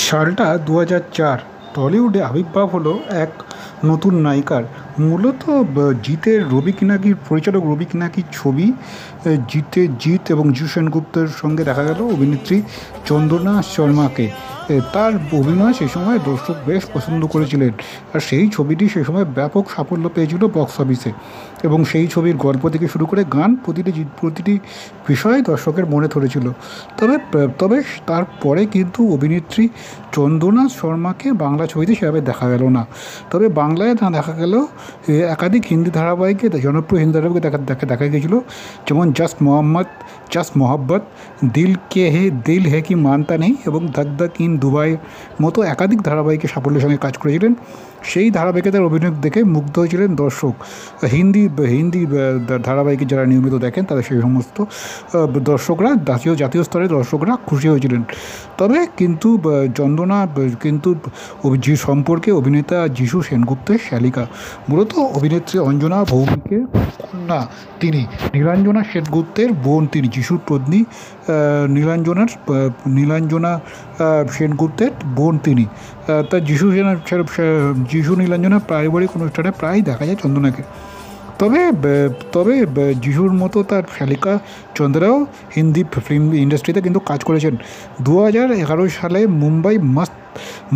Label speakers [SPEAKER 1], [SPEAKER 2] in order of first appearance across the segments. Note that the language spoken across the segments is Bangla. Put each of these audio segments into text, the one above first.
[SPEAKER 1] সালটা ২০০৪। টলিউডে আবির্ভাব হলো এক নতুন নায়িকার। মূলত পরিচালক রবি কিনাকির ছবি। জিৎ এবং যিশু সেনগুপ্তের সঙ্গে দেখা গেল অভিনেত্রী চন্দনা শর্মাকে। তার অভিনয় সেই সময় দর্শক বেশ পছন্দ করেছিলেন, আর সেই ছবিটি সেই সময় ব্যাপক সাফল্য পেয়েছিল বক্স অফিসে। এবং সেই ছবির গল্প থেকে শুরু করে গান, প্রতিটি বিষয় দর্শকের মনে ধরেছিল। তবে তবে তারপরে কিন্তু অভিনেত্রী চন্দনা শর্মাকে বাংলা ছবিতে সেভাবে দেখা গেল না। তবে বাংলায় না দেখা গেলেও একাধিক হিন্দি ধারাবাহিকে, জনপ্রিয় হিন্দি ধারাবাহিকে দেখা গিয়েছিলো, যেমন জাস্ট মোহাব্বত, দিল হে কি মানতা নেই এবং ধক ধক ইন দুবাই মতো একাধিক ধারাবাহিকে সাফল্যের সঙ্গে কাজ করেছিলেন। সেই ধারাবাহিকে তার অভিনয় দেখে মুগ্ধ হয়েছিলেন দর্শক। হিন্দি হিন্দি ধারাবাহিকে যারা নিয়মিত দেখেন তাদের সেই সমস্ত দর্শকরা, জাতীয় স্তরের দর্শকরা খুশি হয়েছিলেন। তবে কিন্তু চন্দনা কিন্তু সম্পর্কে অভিনেতা যিশু সেনগুপ্তের শালিকা, মূলত অভিনেত্রী অঞ্জনা ভৌমিকের কন্যা তিনি। নীলাঞ্জনা সেনগুপ্তের বোন তিনি, যিশুর পত্নী নীলাঞ্জনা সেনগুপ্তের বোন তিনি। তার যিশু নীলাঞ্জনা পারিবারিক অনুষ্ঠানে প্রায় দেখা যায় চন্দনাকে। তবে যিশুর মতো তার শালিকা চন্দ্রাও হিন্দি ফিল্ম ইন্ডাস্ট্রিতে কিন্তু কাজ করেছেন। 2011 সালে মুম্বাই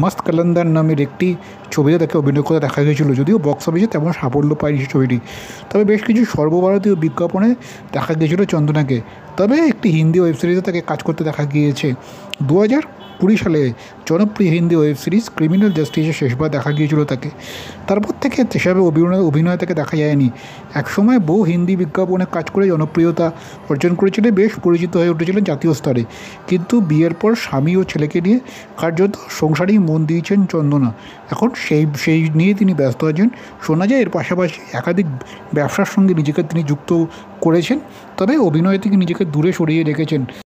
[SPEAKER 1] মস্ত কালান্দার নামের একটি ছবিতে তাকে অভিনয় করে দেখা গিয়েছিল, যদিও বক্স অফিসে তেমন সাফল্য পায়নি সেই ছবিটি। তবে বেশ কিছু সর্বভারতীয় বিজ্ঞাপনে দেখা গিয়েছিল চন্দনাকে। তবে একটি হিন্দি ওয়েব সিরিজে তাকে কাজ করতে দেখা গিয়েছে। 2020 সালে জনপ্রিয় হিন্দি ওয়েব সিরিজ ক্রিমিনাল জাস্টিসে শেষবার দেখা গিয়েছিল তাকে। তারপর থেকে সেভাবে অভিনয় তাকে দেখা যায়নি। একসময় বহু হিন্দি বিজ্ঞাপনে কাজ করে জনপ্রিয়তা অর্জন করেছিলেন, বেশ পরিচিত হয়ে উঠেছিলেন জাতীয় স্তরে। কিন্তু বিয়ের পর স্বামী ও ছেলেকে নিয়ে কার্যত সংসারেই মন দিয়েছেন চন্দনা। এখন সেই নিয়ে তিনি ব্যস্ত আছেন। শোনা যায় এর পাশাপাশি একাধিক ব্যবসার সঙ্গে নিজেকে তিনি যুক্ত করেছেন। তবে অভিনয় থেকে নিজেকে দূরে সরিয়ে রেখেছেন।